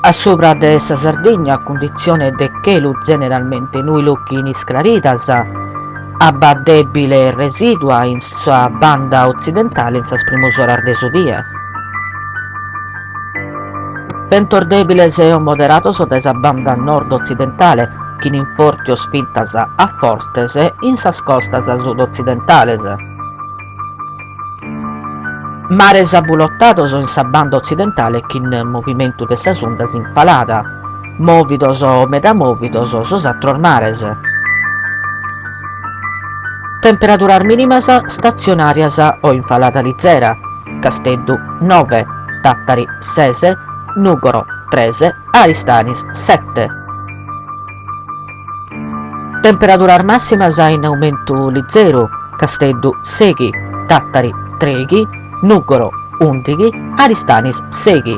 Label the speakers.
Speaker 1: A sopra de essa Sardigna, a condizione de che lu generalmente nui lucchini sclaritas abba debile residua in sua banda occidentale in sas primus oras de su dia. Ventor debiles e moderatos de sa banda nord-occidentale, chin in fortios fintas a fortes in sas costas sud-occidentales. Mares abulottados in sa banda occidentale chin movimentu de sas ondas infalada, movidos o medamovidos sos atros mares. Temperaturas mínimas stazionarias o infalada lizzera, Casteddu 9, Tattari 6, Nugoro 13, Aristanis 7. Temperaturas massimas in aumentu lizzeru, Casteddu 6, Tattari 3, Nugoro 11, Aristanis 6.